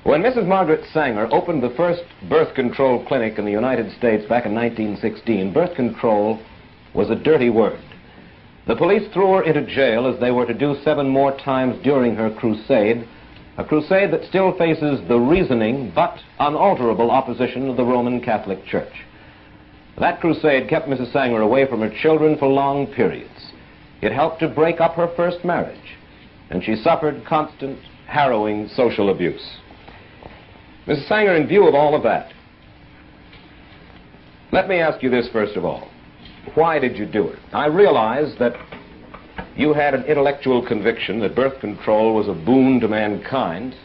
When Mrs. Margaret Sanger opened the first birth control clinic in the United States back in 1916, birth control was a dirty word. The police threw her into jail as they were to do 7 more times during her crusade, a crusade that still faces the reasoning but unalterable opposition of the Roman Catholic Church. That crusade kept Mrs. Sanger away from her children for long periods. It helped to break up her first marriage, and she suffered constant, harrowing social abuse. Mrs. Sanger, in view of all of that, let me ask you this first of all. Why did you do it? I realize that you had an intellectual conviction that birth control was a boon to mankind,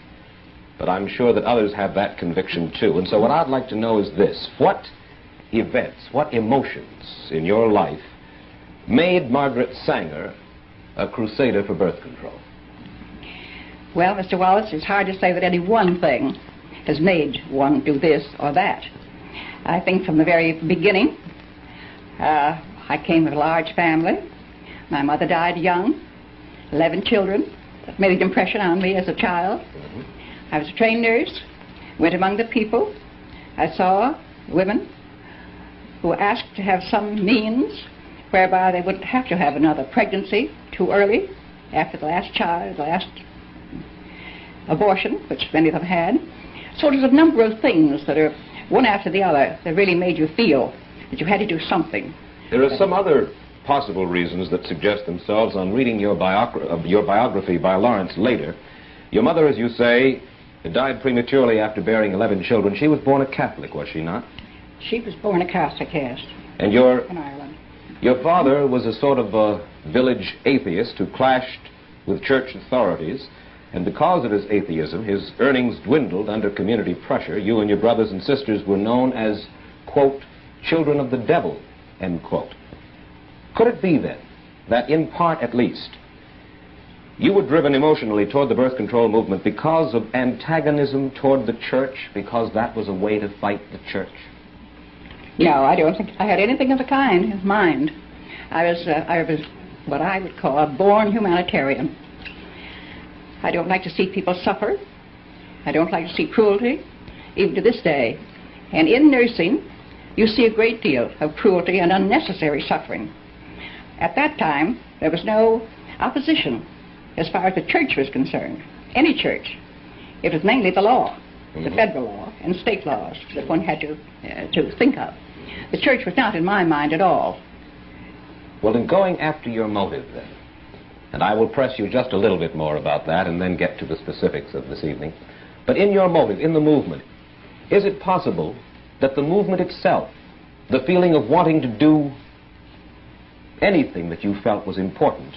but I'm sure that others have that conviction too. And so what I'd like to know is this. What events, what emotions in your life made Margaret Sanger a crusader for birth control? Well, Mr. Wallace, it's hard to say that any one thing has made one do this or that. I think from the very beginning, I came of a large family. My mother died young, 11 children. That made an impression on me as a child. I was a trained nurse, went among the people. I saw women who asked to have some means whereby they wouldn't have to have another pregnancy too early after the last child, the last abortion, which many of them had. So there's a number of things that are one after the other that really made you feel that you had to do something. There are some other possible reasons that suggest themselves on reading your biography by Lawrence later. Your mother, as you say, died prematurely after bearing 11 children. She was born a Catholic, was she not? She was born a Catholic, yes. And in Ireland. Your father was a sort of a village atheist who clashed with church authorities, and because of his atheism, his earnings dwindled under community pressure. You and your brothers and sisters were known as, quote, children of the devil, end quote. Could it be then that in part at least you were driven emotionally toward the birth control movement because of antagonism toward the church, because that was a way to fight the church? No, I don't think I had anything of the kind in mind. I was what I would call a born humanitarian. I don't like to see people suffer. I don't like to see cruelty, even to this day. And in nursing, you see a great deal of cruelty and unnecessary suffering. At that time, there was no opposition as far as the church was concerned, any church. It was mainly the law, the federal law and state laws that one had to think of. The church was not in my mind at all. Well, in going after your motive then, and I will press you just a little bit more about that and then get to the specifics of this evening, but in your motive, in the movement, is it possible that the movement itself, the feeling of wanting to do anything that you felt was important,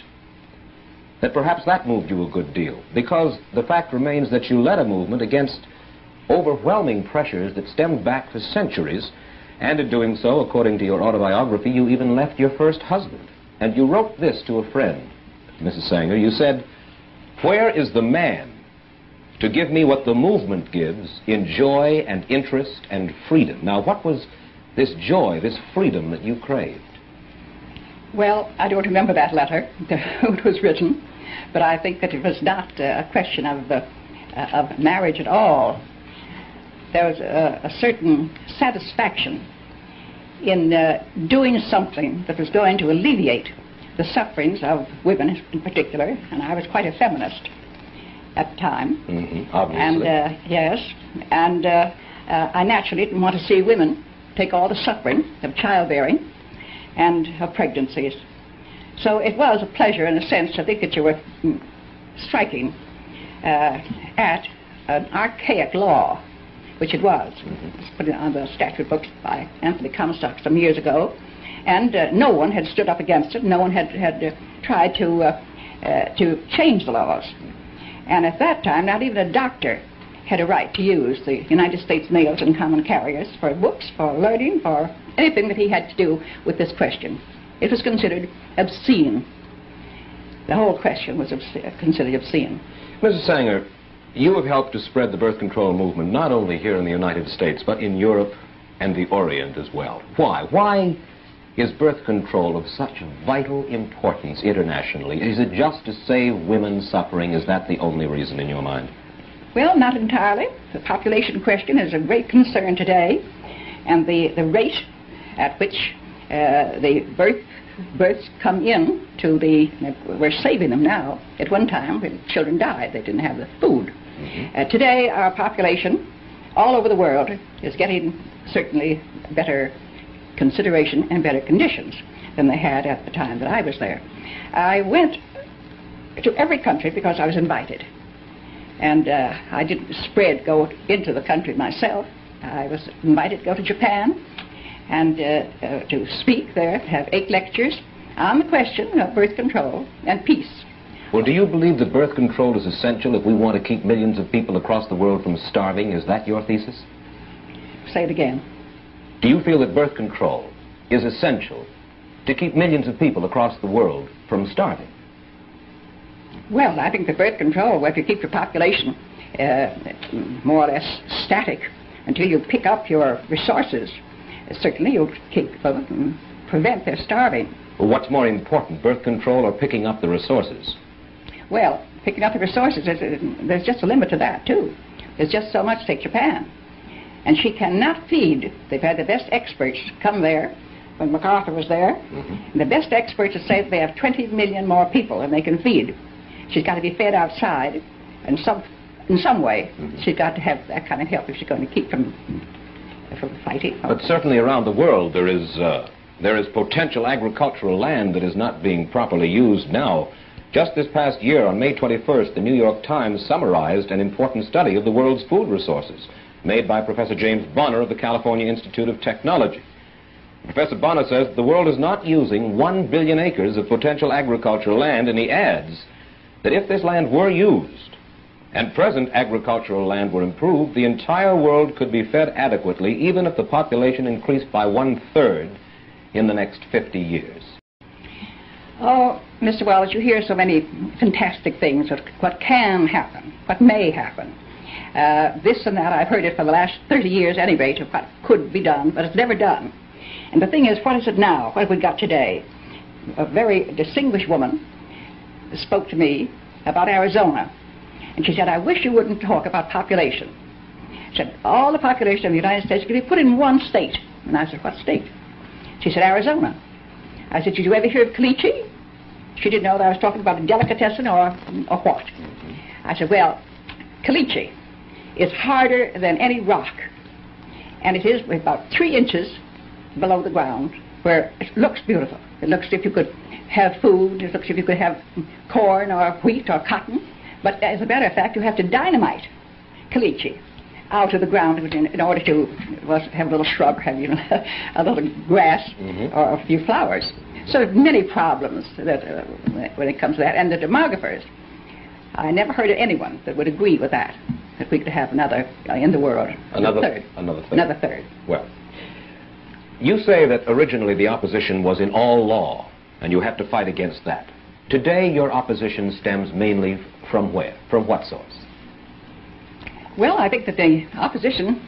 that perhaps that moved you a good deal? Because the fact remains that you led a movement against overwhelming pressures that stemmed back for centuries, and in doing so, according to your autobiography, you even left your first husband. And you wrote this to a friend, Mrs. Sanger. You said, "Where is the man to give me what the movement gives in joy and interest and freedom?" Now, what was this joy, this freedom that you craved? Well, I don't remember that letter, who it was written, but I think that it was not a question of marriage at all. There was a certain satisfaction in doing something that was going to alleviate the sufferings of women in particular, and I was quite a feminist at the time. Obviously. And yes, and I naturally didn't want to see women take all the suffering of childbearing and of pregnancies. So it was a pleasure, in a sense, to think that you were striking at an archaic law, which it was. It was put on the statute books by Anthony Comstock some years ago, and no one had stood up against it. No one had tried to change the laws. And at that time, not even a doctor had a right to use the United States mails and common carriers for books, for learning, for anything that he had to do with this question. It was considered obscene. The whole question was considered obscene. Mrs. Sanger, you have helped to spread the birth control movement not only here in the United States, but in Europe and the Orient as well. Why? Why is birth control of such vital importance internationally? Is it just to save women suffering? Is that the only reason in your mind? Well, not entirely. The population question is a great concern today, and the rate at which the births come in to we're saving them now. At one time, when children died, they didn't have the food. Today, our population all over the world is getting certainly better consideration and better conditions than they had at the time that I was there. I went to every country because I was invited. And I didn't go into the country myself. I was invited to go to Japan and to speak there, to have 8 lectures on the question of birth control and peace. Well, do you believe that birth control is essential if we want to keep millions of people across the world from starving? Is that your thesis? Say it again. Do you feel that birth control is essential to keep millions of people across the world from starving? Well, I think that birth control, if you keep your population more or less static until you pick up your resources, certainly you'll prevent their starving. Well, what's more important, birth control or picking up the resources? Well, picking up the resources, there's just a limit to that, too. There's just so much. Take Japan. And she cannot feed. They've had the best experts come there when MacArthur was there. And the best experts say that they have 20 million more people than they can feed. She's got to be fed outside in some way. She's got to have that kind of help if she's going to keep from fighting. But certainly around the world there is potential agricultural land that is not being properly used now. Just this past year, on May 21st, the New York Times summarized an important study of the world's food resources made by Professor James Bonner of the California Institute of Technology. Professor Bonner says the world is not using 1 billion acres of potential agricultural land, and he adds that if this land were used and present agricultural land were improved, the entire world could be fed adequately even if the population increased by 1/3 in the next 50 years. Oh, Mr. Wallace, you hear so many fantastic things of what can happen, what may happen. This and that, I've heard it for the last 30 years, at any rate, of what could be done, but it's never done. And the thing is, what is it now? What have we got today? A very distinguished woman spoke to me about Arizona, and she said, I wish you wouldn't talk about population. She said, all the population of the United States could be put in one state. And I said, what state? She said, Arizona. I said, did you ever hear of caliche? She didn't know that I was talking about a delicatessen or what. I said, well, caliche is harder than any rock, and it is about 3 inches below the ground, where it looks beautiful. It looks as if you could have food, it looks as if you could have corn or wheat or cotton, but as a matter of fact, you have to dynamite caliche out of the ground in order to have a little shrub, have a little grass or a few flowers. So there are many problems that, when it comes to that. And the demographers, I never heard of anyone that would agree with that we could have another in the world. Another third. Well, you say that originally the opposition was in all law, and you have to fight against that. Today your opposition stems mainly from where? From what source? Well, I think that the opposition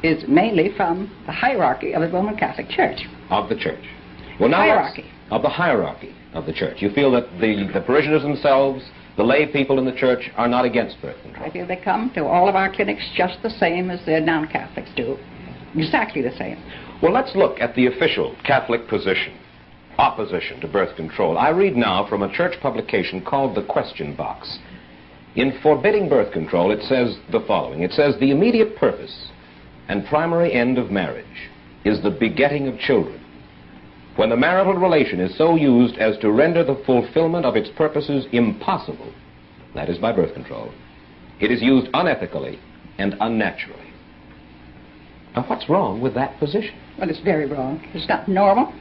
is mainly from the hierarchy of the Roman Catholic Church. Of the Church. Well, now hierarchy. Of the hierarchy of the Church. You feel that the parishioners themselves, the lay people in the Church, are not against birth control? I feel they come to all of our clinics just the same as the non-Catholics do. Exactly the same. Well, let's look at the official Catholic position, opposition to birth control. I read now from a church publication called The Question Box. In forbidding birth control, it says the following. It says, the immediate purpose and primary end of marriage is the begetting of children. When the marital relation is so used as to render the fulfillment of its purposes impossible, that is by birth control, it is used unethically and unnaturally. Now, what's wrong with that position? Well, it's very wrong. It's not normal.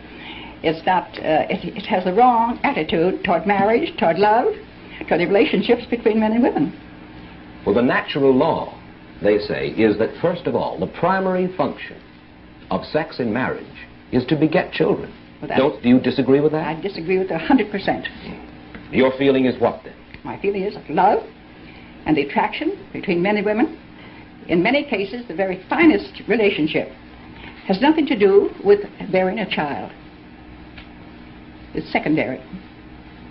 It's not, it has the wrong attitude toward marriage, toward love, toward the relationships between men and women. Well, the natural law, they say, is that, first of all, the primary function of sex in marriage is to beget children. Do you disagree with that? I disagree with it 100%. Your feeling is what, then? My feeling is love and the attraction between men and women. In many cases, the very finest relationship has nothing to do with bearing a child. It's secondary.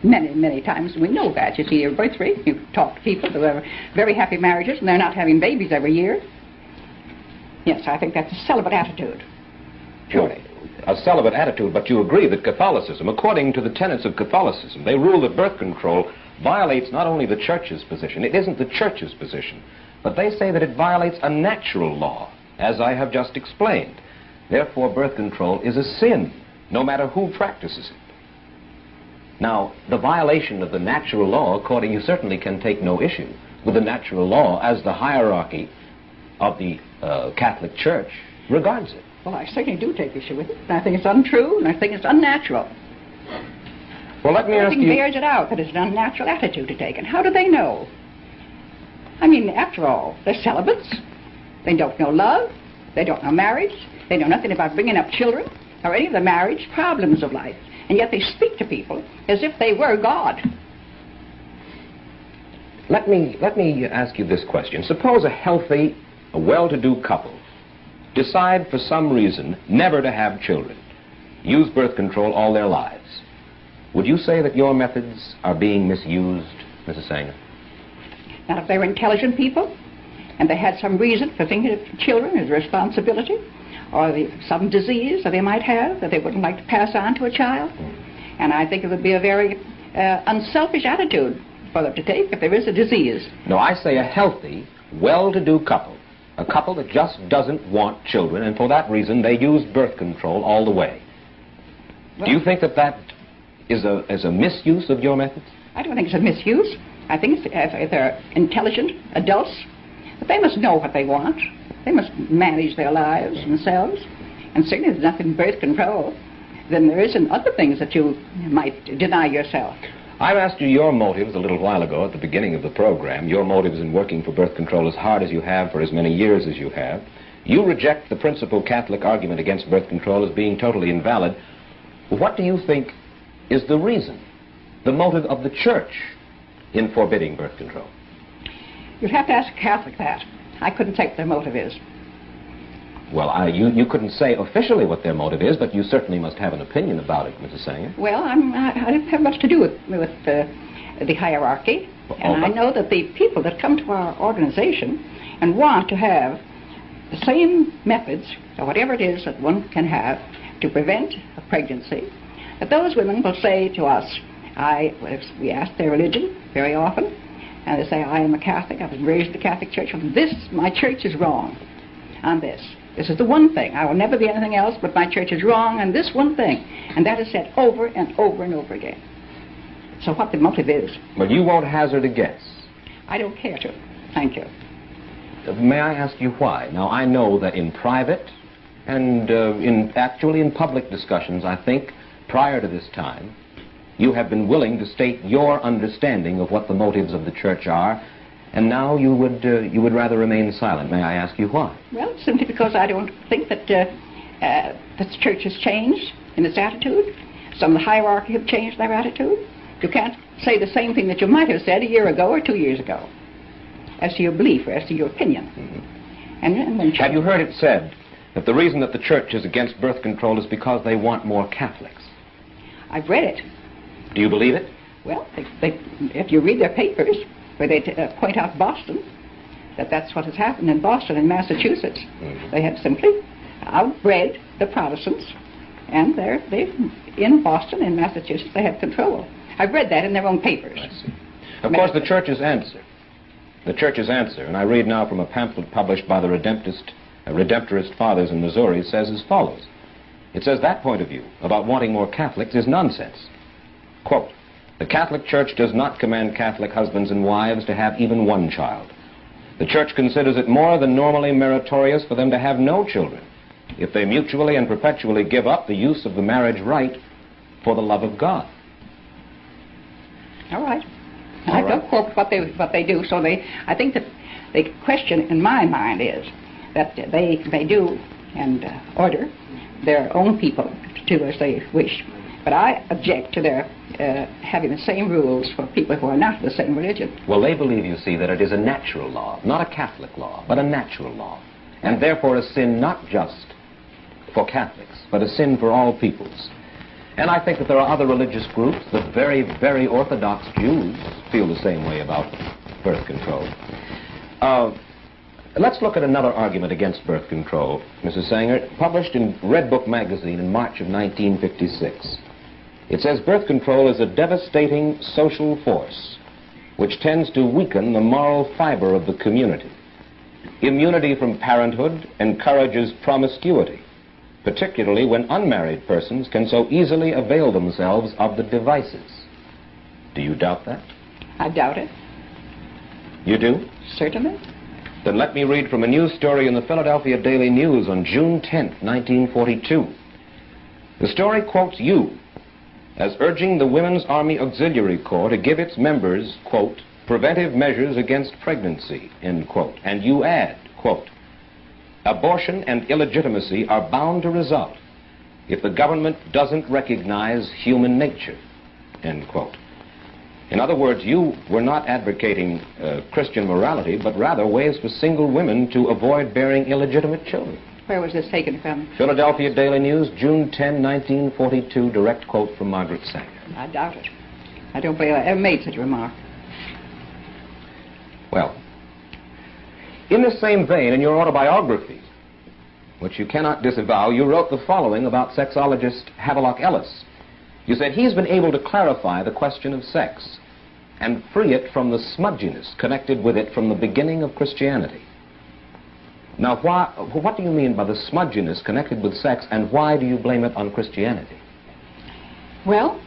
many, many times. We know that. You see your birth rate. You talk to people who have very happy marriages and they're not having babies every year. Yes, I think that's a celibate attitude. Surely. A celibate attitude, but you agree that Catholicism, according to the tenets of Catholicism, they rule that birth control violates not only the Church's position, it isn't the Church's position, but they say that it violates a natural law, as I have just explained. Therefore, birth control is a sin, no matter who practices it. Now, the violation of the natural law, according, you certainly can take no issue with the natural law as the hierarchy of the Catholic Church regards it. Well, I certainly do take issue with it. I think it's untrue, and I think it's unnatural. Well, let me ask you... Everything bears it out that it's an unnatural attitude to take. And how do they know? I mean, after all, they're celibates. They don't know love. They don't know marriage. They know nothing about bringing up children or any of the marriage problems of life. And yet they speak to people as if they were God. Let me ask you this question. Suppose a healthy, a well-to-do couple decide for some reason never to have children, use birth control all their lives. Would you say that your methods are being misused, Mrs. Sanger? Now, if they were intelligent people and they had some reason for thinking of children as a responsibility, or some disease that they might have that they wouldn't like to pass on to a child, and I think it would be a very unselfish attitude for them to take if there is a disease. No, I say a healthy, well-to-do couple. A couple that just doesn't want children, and for that reason they use birth control all the way. Well, do you think that that is a misuse of your methods? I don't think it's a misuse. I think it's, if they're intelligent adults, but they must know what they want. They must manage their lives themselves. And certainly there's nothing in birth control than there is in other things that you might deny yourself. I've asked you your motives a little while ago at the beginning of the program, your motives in working for birth control as hard as you have for as many years as you have. You reject the principal Catholic argument against birth control as being totally invalid. What do you think is the reason, the motive of the Church in forbidding birth control? You'd have to ask a Catholic that. I couldn't say what their motive is. Well, you couldn't say officially what their motive is, but you certainly must have an opinion about it, Mrs. Sanger. Well, I don't have much to do with the hierarchy. And I know that the people that come to our organization and want to have the same methods, or whatever it is that one can have to prevent a pregnancy, that those women will say to us, we ask their religion very often, and they say, I am a Catholic, I was raised in the Catholic Church, and my church is wrong on this. This is the one thing. I will never be anything else, but my church is wrong on this one thing. And that is said over and over and over again. So what the motive is. But you won't hazard a guess. I don't care to. Thank you. May I ask you why? Now, I know that in private and actually in public discussions, I think, prior to this time, you have been willing to state your understanding of what the motives of the Church are, and now you would rather remain silent. May I ask you why? Well, simply because I don't think that the Church has changed in its attitude. Some of the hierarchy have changed their attitude. You can't say the same thing that you might have said a year ago or 2 years ago as to your belief or as to your opinion. Mm-hmm. And when have you heard it said that the reason that the Church is against birth control is because they want more Catholics? I've read it. Do you believe it? Well, if you read their papers, where they point out Boston, that's what has happened in Boston and Massachusetts. Mm-hmm. They have simply outbred the Protestants, and they've in Boston and Massachusetts they have control. I've read that in their own papers. I see. Of course, the Church's answer, and I read now from a pamphlet published by the Redemptorist Fathers in Missouri, says as follows. It says that point of view about wanting more Catholics is nonsense. Quote, the Catholic Church does not command Catholic husbands and wives to have even one child. The Church considers it more than normally meritorious for them to have no children if they mutually and perpetually give up the use of the marriage rite for the love of God. All right. I don't quote what they do, so I think that the question in my mind is that they do and order their own people to do as they wish. But I object to their having the same rules for people who are not the same religion. Well, they believe, you see, that it is a natural law, not a Catholic law, but a natural law, and therefore a sin not just for Catholics, but a sin for all peoples. And I think that there are other religious groups. The very, very Orthodox Jews feel the same way about birth control. Let's look at another argument against birth control, Mrs. Sanger, published in Red Book magazine in March of 1956. It says birth control is a devastating social force which tends to weaken the moral fiber of the community. Immunity from parenthood encourages promiscuity, particularly when unmarried persons can so easily avail themselves of the devices. Do you doubt that? I doubt it. You do? Certainly. Then let me read from a news story in the Philadelphia Daily News on June 10th, 1942. The story quotes you as urging the Women's Army Auxiliary Corps to give its members, quote, preventive measures against pregnancy, end quote. And you add, quote, abortion and illegitimacy are bound to result if the government doesn't recognize human nature, end quote. In other words, you were not advocating Christian morality, but rather ways for single women to avoid bearing illegitimate children. Where was this taken from? Philadelphia Daily News, June 10, 1942, direct quote from Margaret Sanger. I doubt it. I don't believe I ever made such a remark. Well, in the same vein, in your autobiography, which you cannot disavow, you wrote the following about sexologist Havelock Ellis. You said he's been able to clarify the question of sex and free it from the smudginess connected with it from the beginning of Christianity. Now, what do you mean by the smudginess connected with sex, and why do you blame it on Christianity? Well,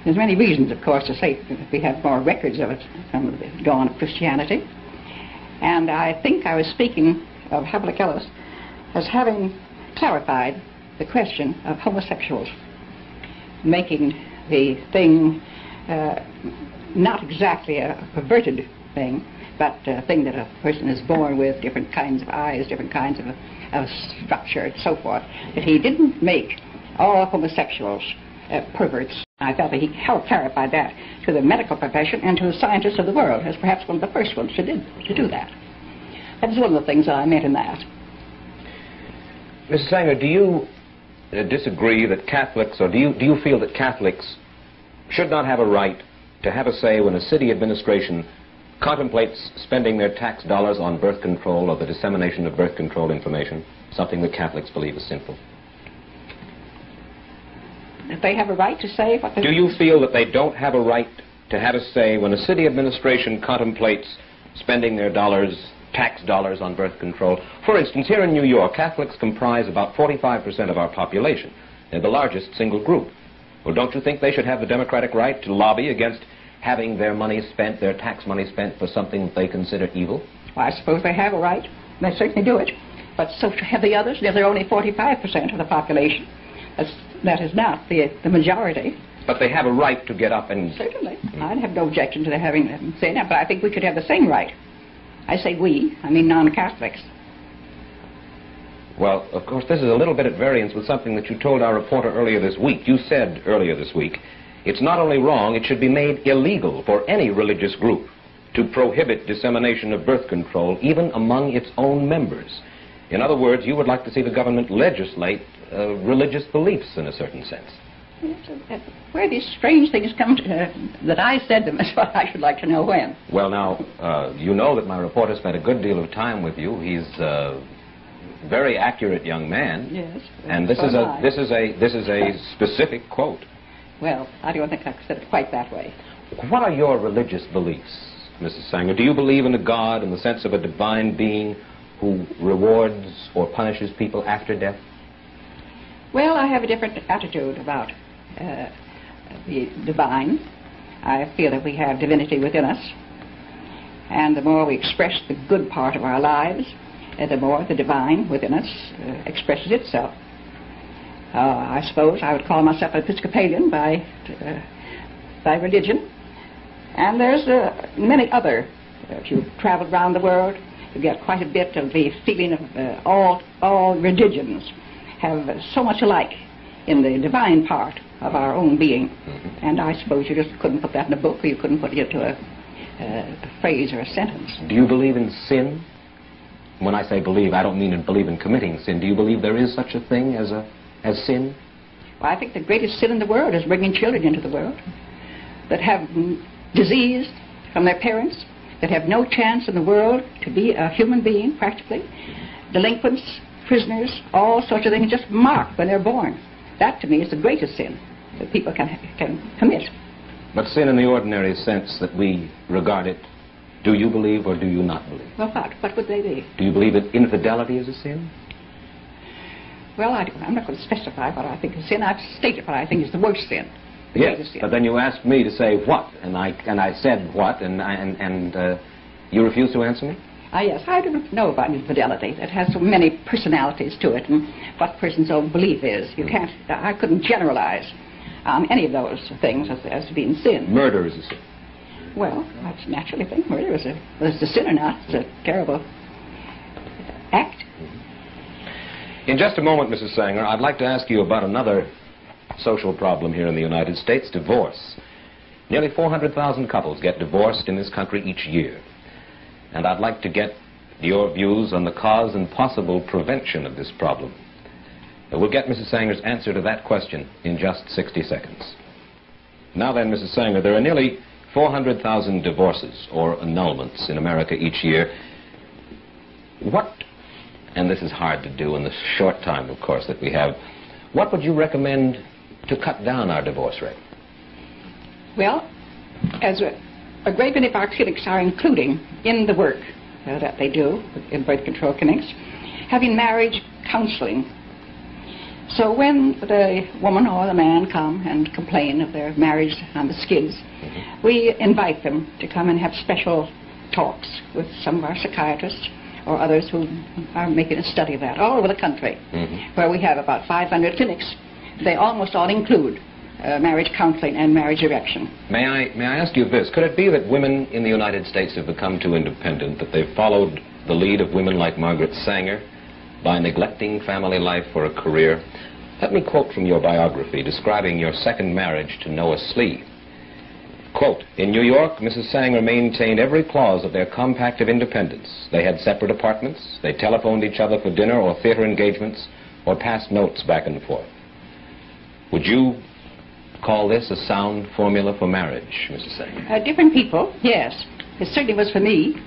there's many reasons, of course, to say that we have more records of it from the dawn of Christianity. And I think I was speaking of Havelock Ellis as having clarified the question of homosexuals, making the thing not exactly a perverted thing, but a thing that a person is born with, different kinds of eyes, different kinds of structure, and so forth. That he didn't make all homosexuals perverts. I felt that he helped clarify that to the medical profession and to the scientists of the world, as perhaps one of the first ones to do that. That's one of the things that I meant in that. Mrs. Sanger, do you disagree that Catholics, or do you feel that Catholics should not have a right to have a say when a city administration contemplates spending their tax dollars on birth control or the dissemination of birth control information, something that Catholics believe is sinful? If they have a right to say what they... Do you feel that they don't have a right to have a say when a city administration contemplates spending their tax dollars on birth control? For instance, here in New York, Catholics comprise about 45% of our population. They're the largest single group. Well, don't you think they should have the democratic right to lobby against having their money spent, their tax money spent, for something that they consider evil? Well, I suppose they have a right. They certainly do it. But so have the others. They're only 45% of the population. That is not the majority. But they have a right to get up and... Certainly. I'd have no objection to their having them say that, but I think we could have the same right. I say we, I mean non-Catholics. Well, of course, this is a little bit at variance with something that you told our reporter earlier this week. You said earlier this week, it's not only wrong, it should be made illegal for any religious group to prohibit dissemination of birth control, even among its own members. In other words, you would like to see the government legislate religious beliefs in a certain sense. Where these strange things come to, that I said them, is what I should like to know when. Well, now, you know that my reporter spent a good deal of time with you. He's a very accurate young man. Yes. And this is a specific quote. Well, I don't think I said it quite that way. What are your religious beliefs, Mrs. Sanger? Do you believe in a God in the sense of a divine being who rewards or punishes people after death? Well, I have a different attitude about the divine. I feel that we have divinity within us, and the more we express the good part of our lives, the more the divine within us expresses itself. I suppose I would call myself an Episcopalian by religion, and there's many other. If you've traveled around the world, you get quite a bit of the feeling of all religions have so much alike in the divine part of our own being. Mm-hmm. And I suppose you just couldn't put that in a book, or you couldn't put it into a phrase or a sentence. Do you believe in sin? When I say believe, I don't mean believe in committing sin. Do you believe there is such a thing as sin? Well, I think the greatest sin in the world is bringing children into the world that have disease from their parents, that have no chance in the world to be a human being, practically. Delinquents, prisoners, all sorts of things just marked when they're born. That, to me, is the greatest sin that people can commit. But sin in the ordinary sense that we regard it, do you believe or do you not believe? Well, what would they be? Do you believe that infidelity is a sin? Well, I'm not going to specify what I think is sin. I've stated what I think is the worst sin. Yes, but then you asked me to say what, and I said what, and you refused to answer me? Yes, I don't know about infidelity. It has so many personalities to it, and what a person's own belief is. I couldn't generalize any of those things as being sin. Murder is a sin. Well, that's naturally a thing. Murder is whether it's a sin or not, it's a terrible act. In just a moment, Mrs. Sanger, I'd like to ask you about another social problem here in the United States, divorce. Nearly 400,000 couples get divorced in this country each year. And I'd like to get your views on the cause and possible prevention of this problem. We'll get Mrs. Sanger's answer to that question in just 60 seconds. Now then, Mrs. Sanger, there are nearly 400,000 divorces or annulments in America each year. What, and this is hard to do in the short time, of course, that we have, what would you recommend to cut down our divorce rate? Well, as a great many of our clinics are including in the work that they do in birth control clinics, having marriage counseling. So when the woman or the man come and complain of their marriage on the skids, we invite them to come and have special talks with some of our psychiatrists or others who are making a study of that all over the country, where we have about 500 clinics. They almost all include marriage counseling and marriage erection. May I ask you this? Could it be that women in the United States have become too independent, that they've followed the lead of women like Margaret Sanger by neglecting family life for a career? Let me quote from your biography describing your second marriage to Noah Slee. Quote, "In New York, Mrs. Sanger maintained every clause of their compact of independence. They had separate apartments, they telephoned each other for dinner or theater engagements, or passed notes back and forth." Would you call this a sound formula for marriage, Mrs. Sanger? Different people, yes. It certainly was for me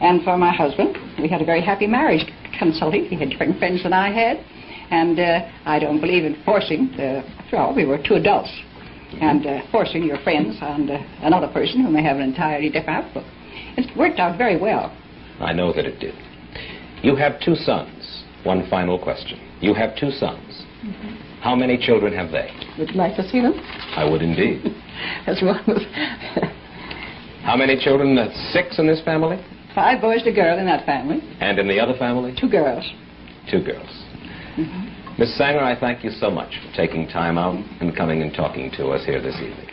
and for my husband. We had a very happy marriage consulting. He had different friends than I had, and I don't believe in forcing. After all, we were two adults, and forcing your friends on another person who may have an entirely different outlook. It worked out very well. I know that it did. You have two sons. One final question. You have two sons. How many children have they? Would you like to see them? I would indeed. As well as How many children? 6 in this family? 5 boys and a girl in that family. And in the other family? 2 girls. 2 girls. Miss Sanger, I thank you so much for taking time out and coming and talking to us here this evening.